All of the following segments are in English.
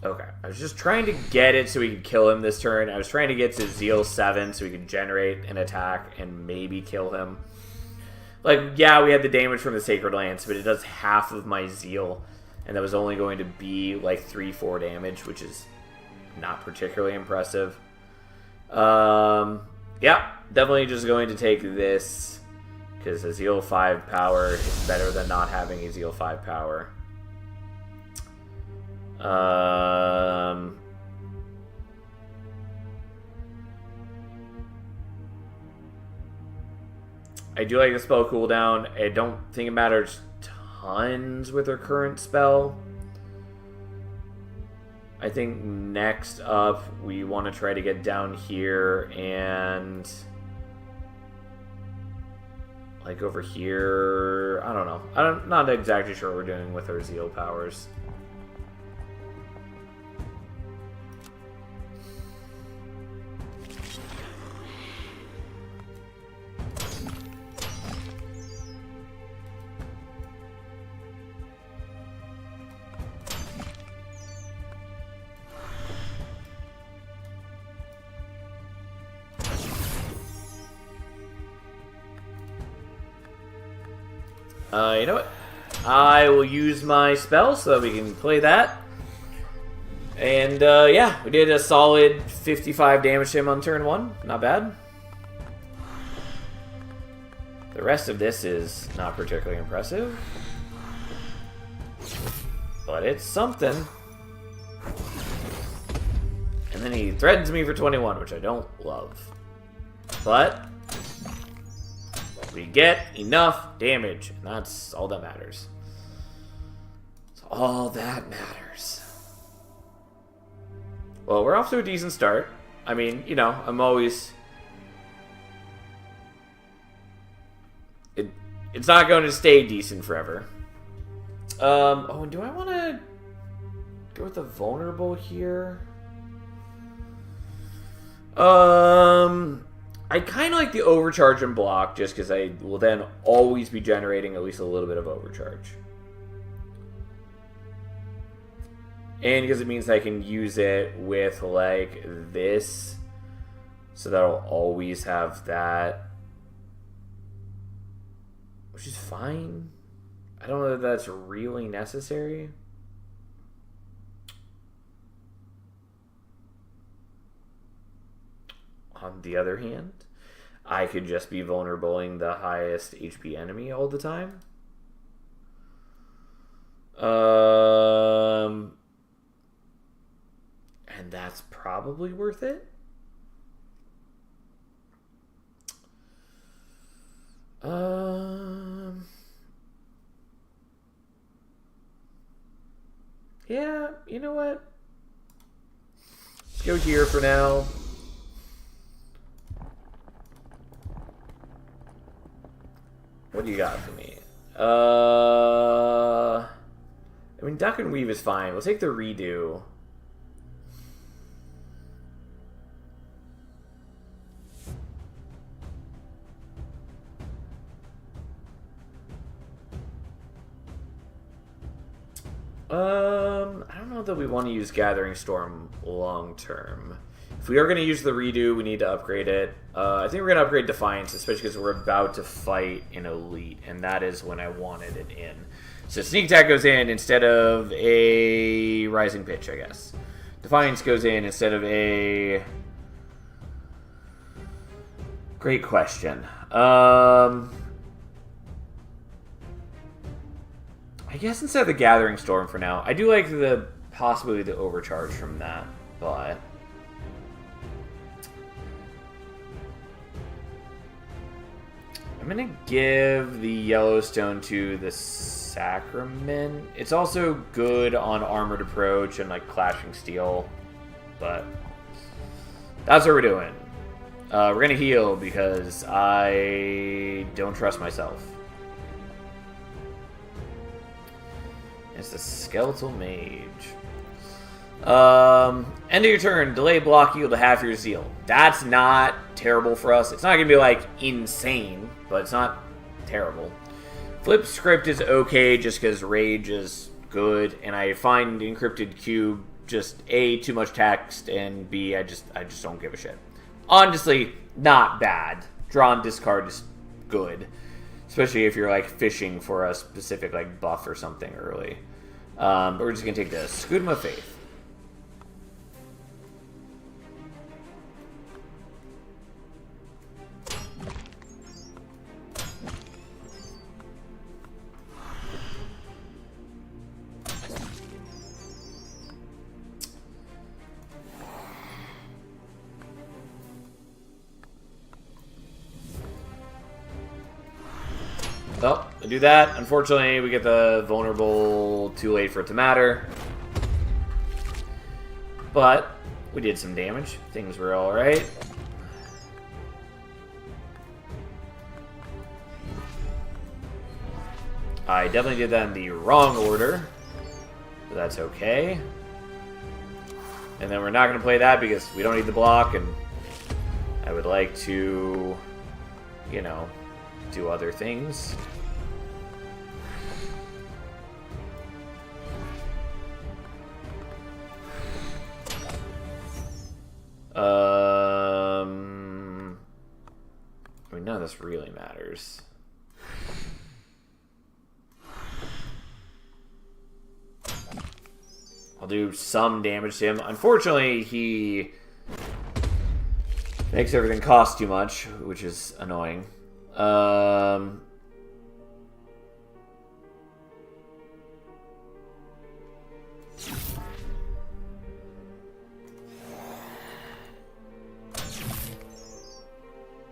Okay, I was just trying to get it so we could kill him this turn. I was trying to get to Zeal 7 so we could generate an attack and maybe kill him. Like, yeah, we had the damage from the Sacred Lance, but it does half of my Zeal. And that was only going to be like 3-4 damage, which is not particularly impressive. Yeah, definitely just going to take this, because a Zeal 5 power is better than not having a Zeal 5 power. I do like the spell cooldown. I don't think it matters tons with her current spell. I think next up we want to try to get down here and like over here. I don't know. I'm not exactly sure what we're doing with our Zeal powers. You know what? I will use my spell so that we can play that. And, yeah, we did a solid 55 damage to him on turn 1. Not bad. The rest of this is not particularly impressive. But it's something. And then he threatens me for 21, which I don't love. But we get enough damage, and that's all that matters. That's all that matters. Well, we're off to a decent start. I mean, you know, I'm always... It's not going to stay decent forever. Oh, and do I want to go with the vulnerable here? I kind of like the overcharge and block just because I will then always be generating at least a little bit of overcharge. And because it means I can use it with like this. So that I'll always have that. Which is fine. I don't know if that's really necessary. On the other hand, I could just be vulnerabling the highest HP enemy all the time. And that's probably worth it. Yeah, you know what? Let's go here for now. What do you got for me? I mean, Duck and Weave is fine. We'll take the redo. I don't know that we want to use Gathering Storm long term. If we are going to use the redo, we need to upgrade it. I think we're going to upgrade Defiance, especially because we're about to fight an Elite, and that is when I wanted it in. So Sneak Attack goes in instead of a Rising Pitch, I guess. Defiance goes in instead of a... Great question. I guess instead of the Gathering Storm for now. I do like the possibility of the overcharge from that, but... I'm going to give the Yellowstone to the Sacrament. It's also good on Armored Approach and like Clashing Steel, but that's what we're doing. We're going to heal because I don't trust myself. It's the Skeletal Mage. End of your turn. Delay block yield to half your Zeal. That's not terrible for us. It's not going to be like insane, but it's not terrible. Flip Script is okay just because Rage is good, and I find Encrypted Cube just A, too much text, and B, I just don't give a shit. Honestly, not bad. Draw and discard is good. Especially if you're, like, fishing for a specific, like, buff or something early. But we're just going to take the Scudam of Faith. Oh, I do that. Unfortunately, we get the vulnerable too late for it to matter. But we did some damage. Things were alright. I definitely did that in the wrong order. But that's okay. And then we're not going to play that because we don't need the block. And I would like to, you know, do other things. I mean, none of this really matters. I'll do some damage to him. Unfortunately, he makes everything cost too much, which is annoying.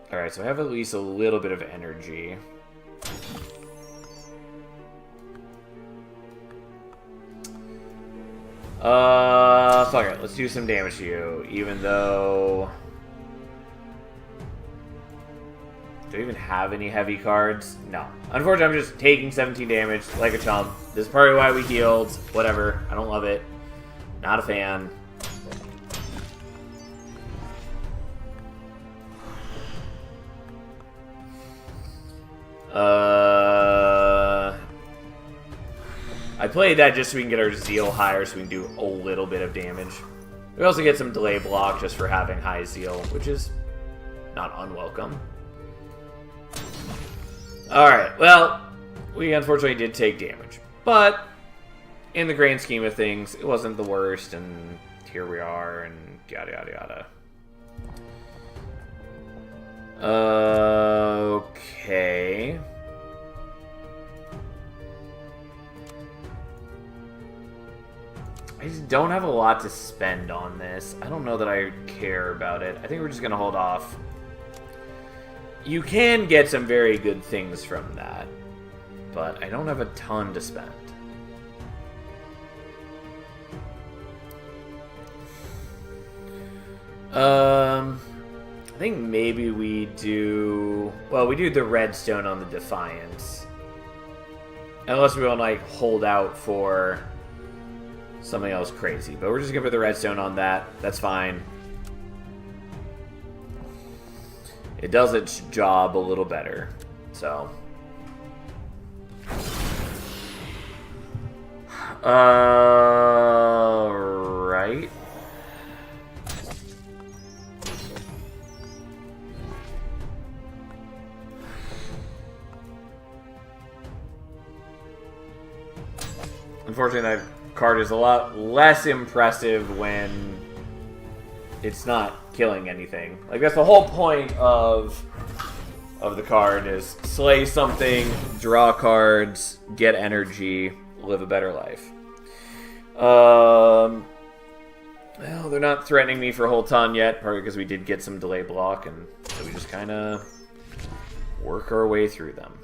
Alright, so I have at least a little bit of energy. Fuck it. Let's do some damage to you, even though... Do I even have any heavy cards? No. Unfortunately, I'm just taking 17 damage like a chump. This is probably why we healed. Whatever. I don't love it. Not a fan. I played that just so we can get our Zeal higher so we can do a little bit of damage. We also get some delay block just for having high Zeal, which is not unwelcome. Alright, well, we unfortunately did take damage. But, in the grand scheme of things, it wasn't the worst, and here we are, and yada yada yada. Okay. I just don't have a lot to spend on this. I don't know that I care about it. I think we're just going to hold off. You can get some very good things from that, but I don't have a ton to spend. I think maybe we do... Well, we do the redstone on the Defiance. Unless we want to, like, hold out for something else crazy. But we're just going to put the redstone on that. That's fine. It does its job a little better. So. Right. Unfortunately, that card is a lot less impressive when it's not killing anything. Like, that's the whole point of the card, is slay something, draw cards, get energy, live a better life. Well, they're not threatening me for a whole ton yet, probably because we did get some delay block, and so we just kind of work our way through them.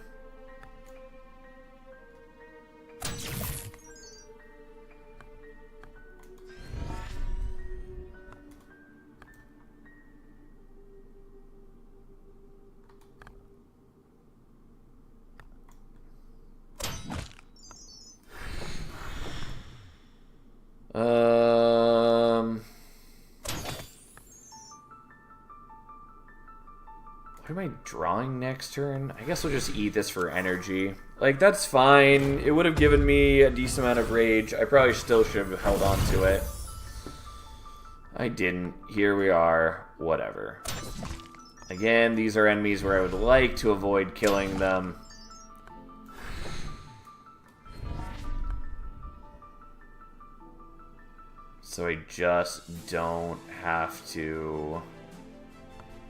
What am I drawing next turn? I guess we'll just eat this for energy. Like, that's fine. It would have given me a decent amount of rage. I probably still should have held on to it. I didn't. Here we are. Whatever. Again, these are enemies where I would like to avoid killing them. So I just don't have to...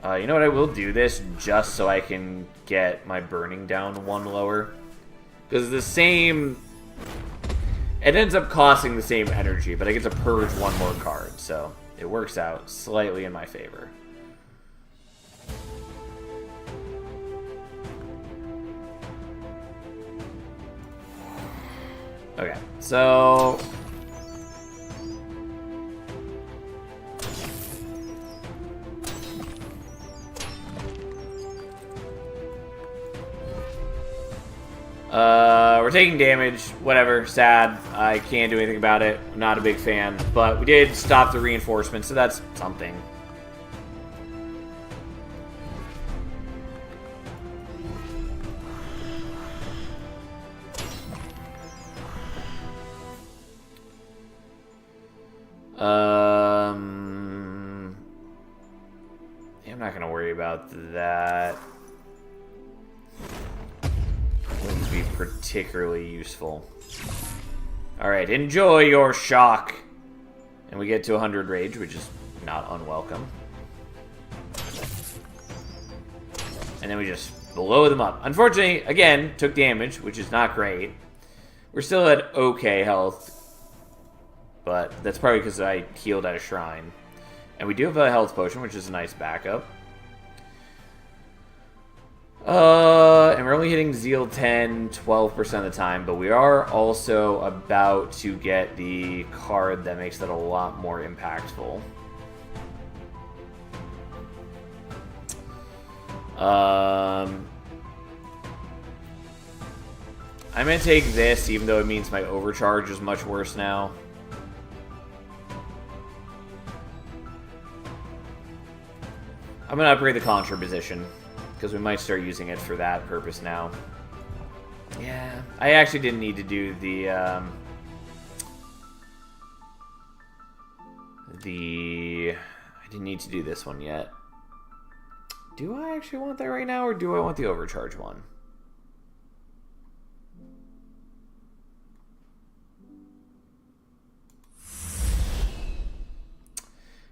you know what? I will do this just so I can get my burning down one lower. Because the same... It ends up costing the same energy, but I get to purge one more card. So it works out slightly in my favor. Okay, so... we're taking damage, whatever, sad. I can't do anything about it. I'm not a big fan. But we did stop the reinforcement, so that's something. I'm not gonna worry about that. Wouldn't be particularly useful. Alright, enjoy your shock. And we get to 100 rage, which is not unwelcome. And then we just blow them up. Unfortunately, again, took damage, which is not great. We're still at okay health. But that's probably because I healed at a shrine. And we do have a health potion, which is a nice backup. And we're only hitting Zeal 10 12% of the time, but we are also about to get the card that makes that a lot more impactful. I'm gonna take this, even though it means my overcharge is much worse now. I'm gonna upgrade the contra position, because we might start using it for that purpose now. Yeah, I actually didn't need to do the I didn't need to do this one yet. Do I actually want that right now, or do I want the overcharge one?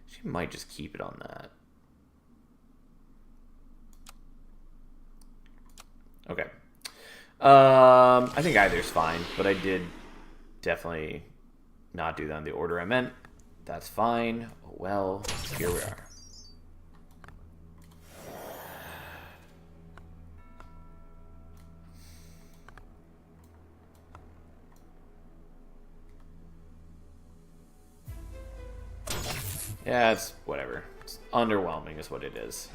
She might just keep it on that. Okay. I think either's fine, but I did definitely not do that in the order I meant. That's fine. Well, here we are. Yeah, it's whatever. It's underwhelming is what it is.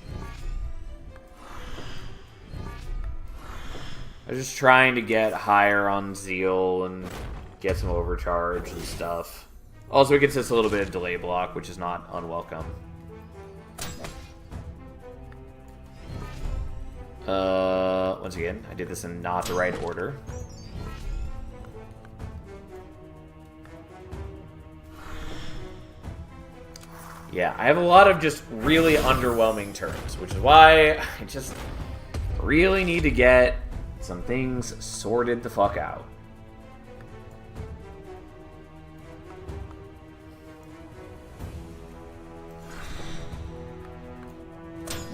I was just trying to get higher on Zeal and get some overcharge and stuff. Also, it gets us a little bit of delay block, which is not unwelcome. Once again, I did this in not the right order. Yeah, I have a lot of just really underwhelming turns, which is why I just really need to get some things sorted the fuck out.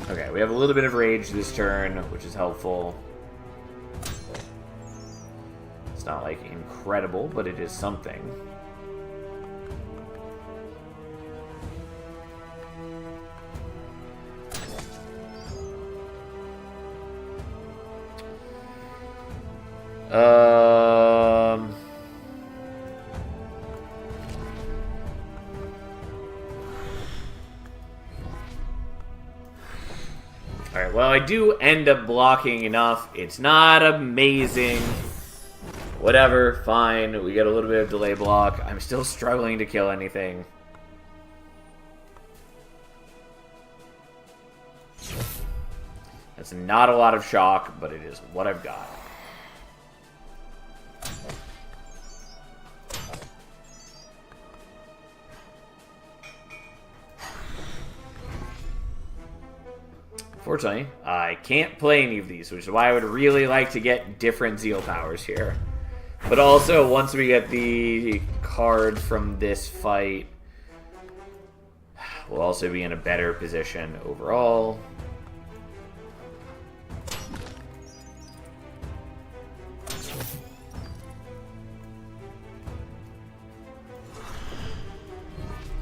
Okay, we have a little bit of rage this turn, which is helpful. It's not, like, incredible, but it is something. Alright, well, I do end up blocking enough. It's not amazing. Whatever, fine. We get a little bit of delay block. I'm still struggling to kill anything. That's not a lot of shock, but it is what I've got. unfortunately, I can't play any of these, which is why I would really like to get different Zeal powers here. But also, once we get the card from this fight, we'll also be in a better position overall.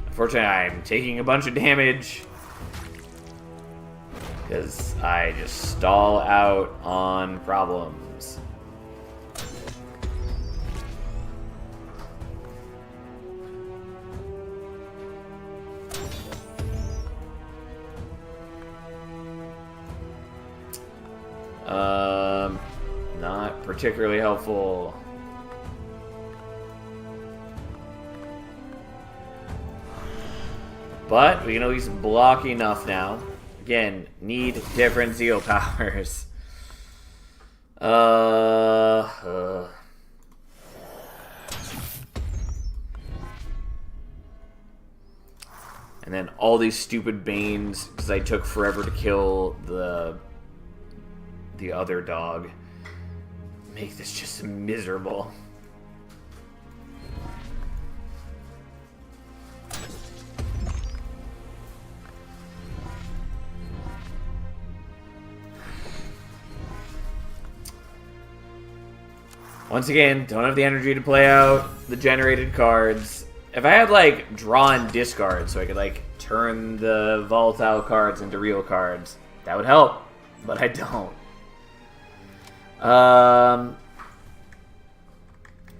Unfortunately, I'm taking a bunch of damage because I just stall out on problems. Not particularly helpful. But we can at least block enough now. Again, need different Zeal powers. And then all these stupid Banes, because I took forever to kill the other dog. Make this just miserable. Once again, don't have the energy to play out the generated cards. If I had, like, draw and discard so I could, like, turn the volatile cards into real cards, that would help. But I don't.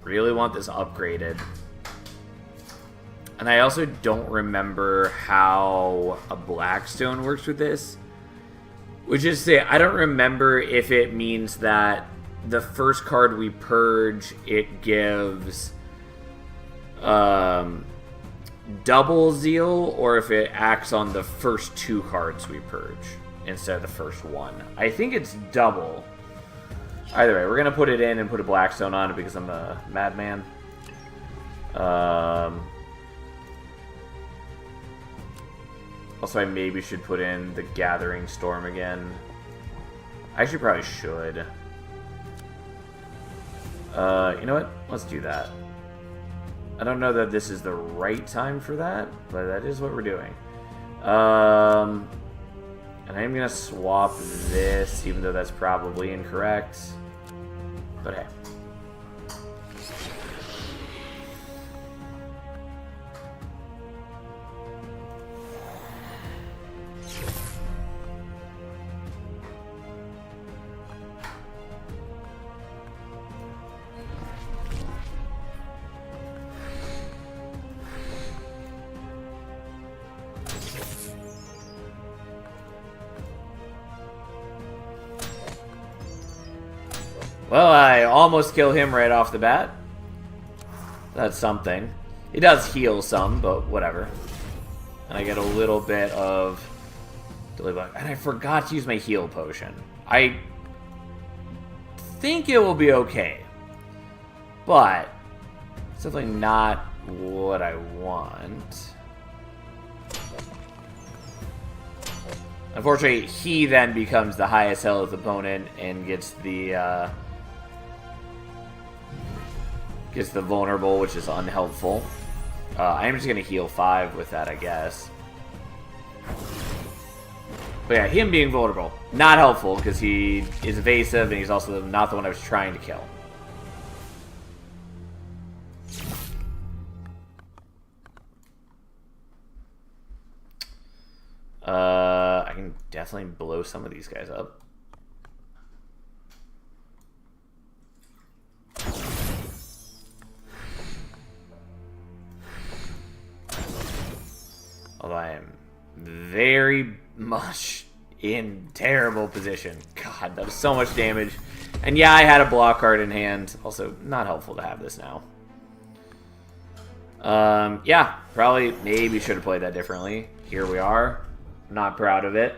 Really want this upgraded. And I also don't remember how a Blackstone works with this. Which is to say, I don't remember if it means that the first card we purge, it gives double Zeal, or if it acts on the first two cards we purge instead of the first one. I think it's double. Either way, we're going to put it in and put a Blackstone on it because I'm a madman. Also, I maybe should put in the Gathering Storm again. I actually probably should. You know what? Let's do that. I don't know that this is the right time for that, but that is what we're doing. And I'm going to swap this, even though that's probably incorrect. But hey. Well, I almost kill him right off the bat. That's something. He does heal some, but whatever. And I get a little bit of delay buff. And I forgot to use my heal potion. I think it will be okay. But it's definitely not what I want. Unfortunately, he then becomes the highest health opponent and gets the vulnerable, which is unhelpful. I'm just going to heal 5 with that, I guess. But yeah, him being vulnerable, not helpful, because he is evasive, and he's also not the one I was trying to kill. I can definitely blow some of these guys up. Although I am very much in terrible position. God, that was so much damage. And yeah, I had a block card in hand. Also, not helpful to have this now. Yeah, probably, maybe should have played that differently. Here we are. Not proud of it.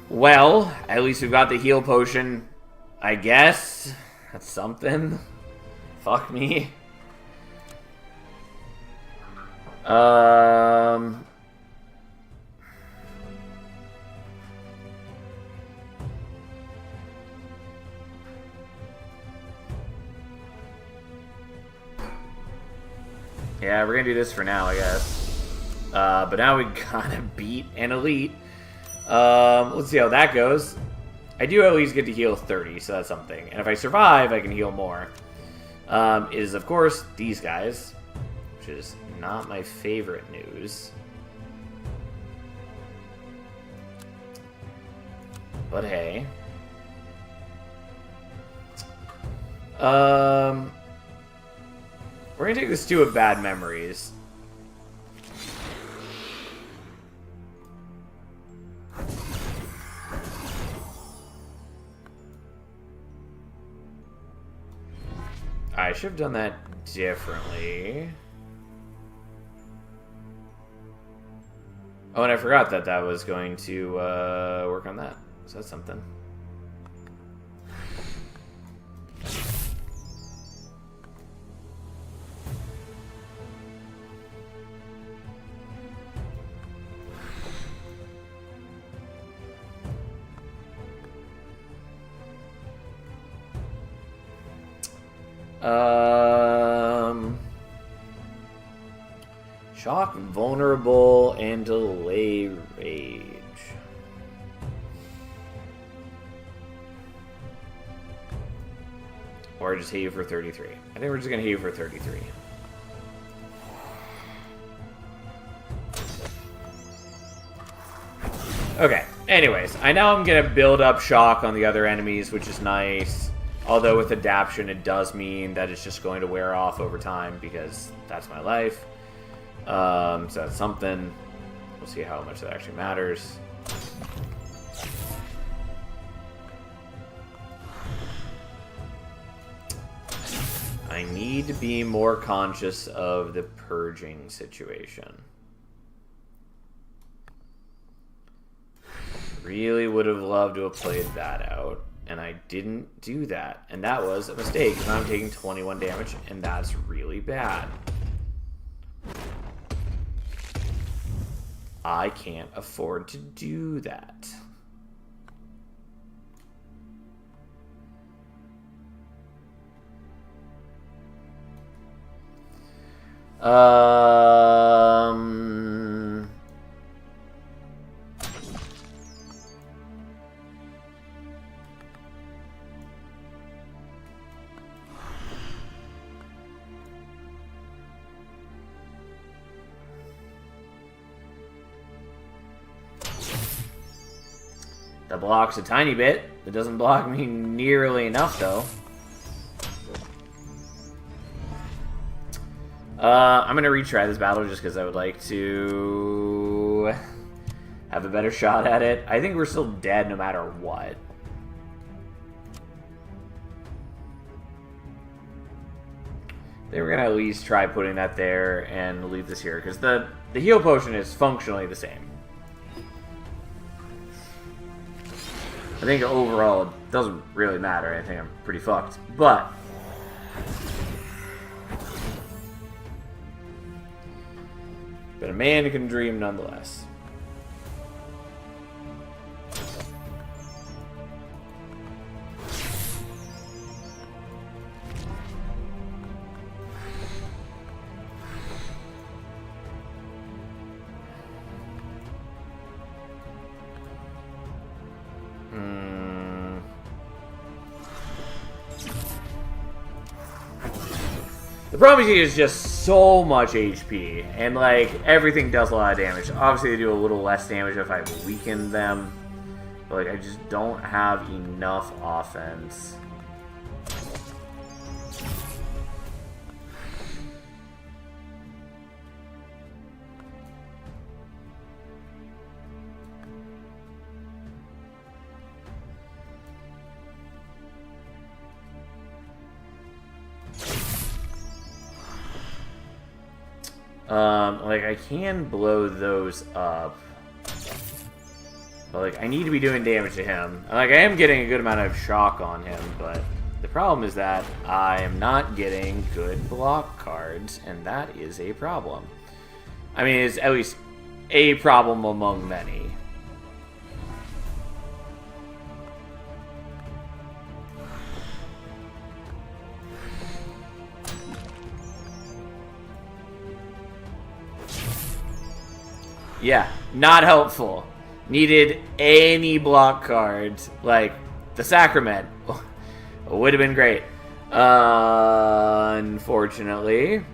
Well, at least we've got the heal potion, I guess. That's something. Fuck me. Yeah, we're gonna do this for now, I guess. But now we gotta beat an elite. Let's see how that goes. I do at least get to heal 30, so that's something. And if I survive, I can heal more. Is, of course, these guys, which is not my favorite news. But hey. We're gonna take the Stew of Bad Memories. I should have done that differently. Oh, and I forgot that that was going to work on that. So that's something. Shock, vulnerable, and delay rage. Or just hit you for 33. I think we're just gonna hit you for 33. Okay, anyways, I know I'm gonna build up shock on the other enemies, which is nice. Although with adaption, it does mean that it's just going to wear off over time because that's my life. So that's something. We'll see how much that actually matters. I need to be more conscious of the purging situation. Really would have loved to have played that out. And I didn't do that. And that was a mistake, because I'm taking 21 damage, and that's really bad. I can't afford to do that. That blocks a tiny bit. It doesn't block me nearly enough, though. I'm going to retry this battle just because I would like to have a better shot at it. I think we're still dead no matter what. I think we're going to at least try putting that there and leave this here, because the heal potion is functionally the same. I think overall it doesn't really matter. I think I'm pretty fucked. But a man can dream nonetheless. The problem is just so much HP, and like everything does a lot of damage. Obviously, they do a little less damage if I weaken them, but like I just don't have enough offense. Like, I can blow those up. But, like, I need to be doing damage to him. Like, I am getting a good amount of shock on him, but The problem is that I am not getting good block cards, and that is a problem. I mean, it's at least a problem among many. Yeah, not helpful. Needed any block cards, like the Sacrament. Would have been great. Unfortunately.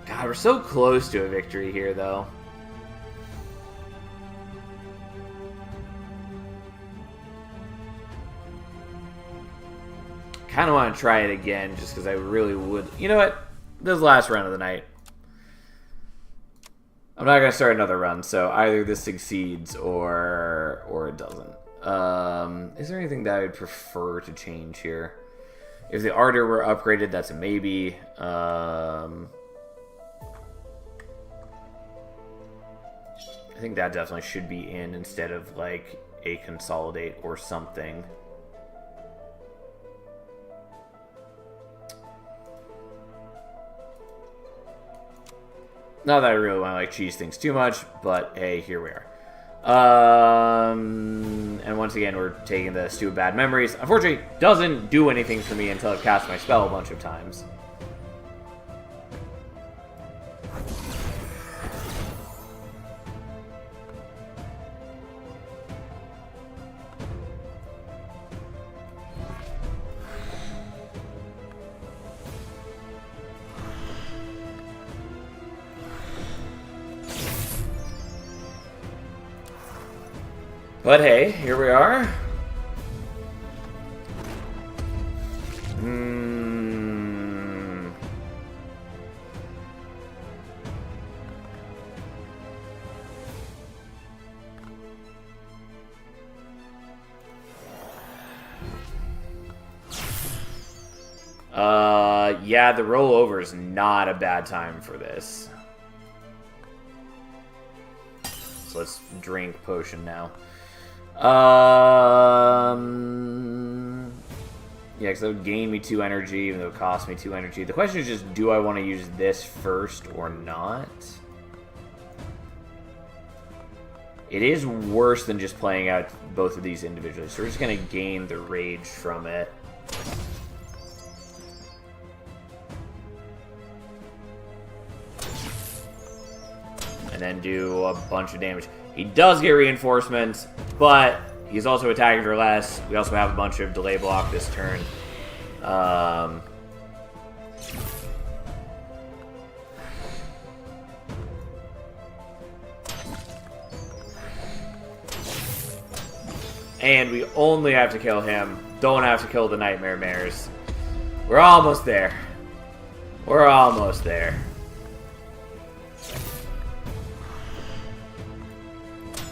God, we're so close to a victory here, though. Kind of want to try it again, just because I really would. You know what? This is the last run of the night. I'm not going to start another run, so either this succeeds or it doesn't. Is there anything that I would prefer to change here? If the Ardor were upgraded, that's a maybe. I think that definitely should be in instead of like a Consolidate or something. Not that I really want to like cheese things too much, but hey, here we are. And once again, we're taking the Stew of Bad Memories. Unfortunately, doesn't do anything for me until I've cast my spell a bunch of times. But hey, here we are. Yeah, the rollover is not a bad time for this. So let's drink potion now. Yeah, because that would gain me 2 energy, even though it cost me 2 energy. The question is just, do I want to use this first or not? It is worse than just playing out both of these individually, so we're just going to gain the rage from it. And then do a bunch of damage. He does get reinforcements, but he's also attacking for less. We also have a bunch of delay block this turn. And we only have to kill him. Don't have to kill the Nightmare Mares. We're almost there. We're almost there.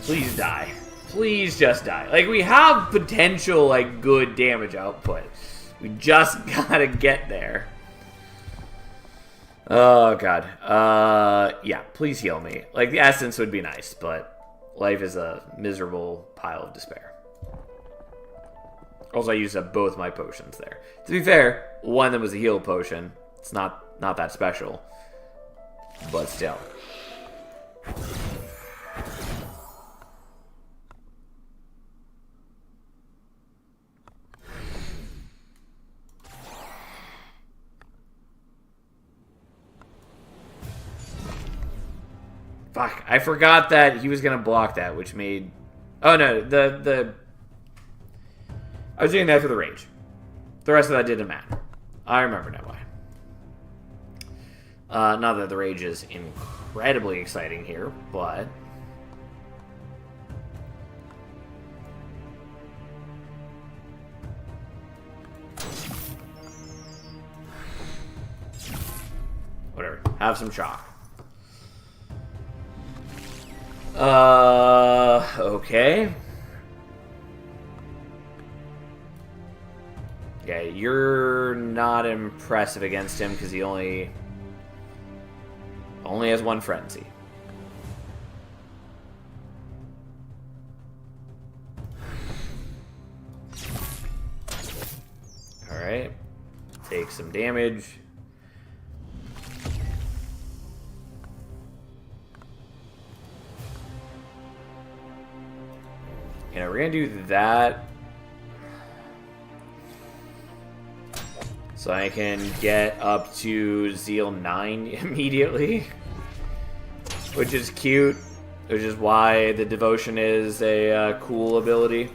Please die. Please just die. Like, we have potential, like, good damage output. We just gotta get there. Oh, God. Yeah, please heal me. Like, the essence would be nice, but life is a miserable pile of despair. Also, I used up both my potions there. To be fair, one of them was a heal potion. It's not that special. But still. Fuck, I forgot that he was going to block that, which made... Oh, no, I was doing that for the rage. The rest of that didn't matter. I remember now why. Not that the rage is incredibly exciting here, but... Whatever. Have some shock. Okay. Yeah, you're not impressive against him because he only has 1 frenzy. take some damage. You know, we're gonna do that. So I can get up to Zeal 9 immediately. Which is cute. Which is why the Devotion is a cool ability.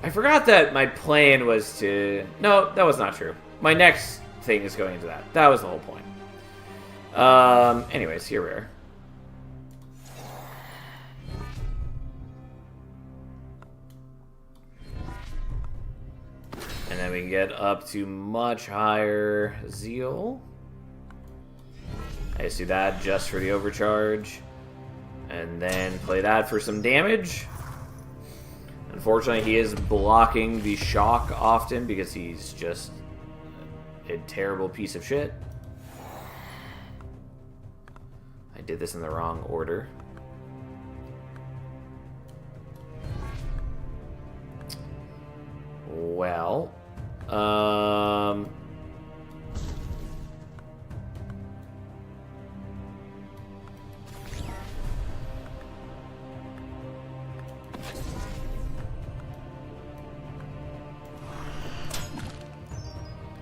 I forgot that my plan was to... No, that was not true. My next thing is going into that. That was the whole point. Anyways, here we are. And then we can get up to much higher Zeal. I just do that just for the overcharge. And then play that for some damage. Unfortunately, he is blocking the shock often because he's just a terrible piece of shit. I did this in the wrong order. Well,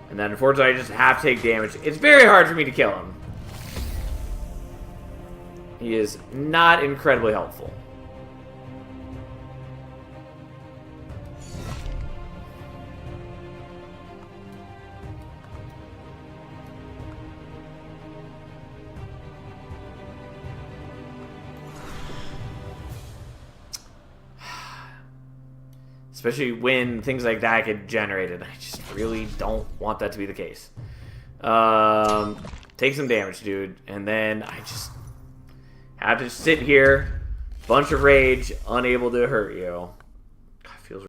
and then unfortunately I just have to take damage. It's very hard for me to kill him. He is not incredibly helpful. Especially when things like that get generated. I just really don't want that to be the case. Take some damage, dude. And then I just have to sit here, bunch of rage, unable to hurt you.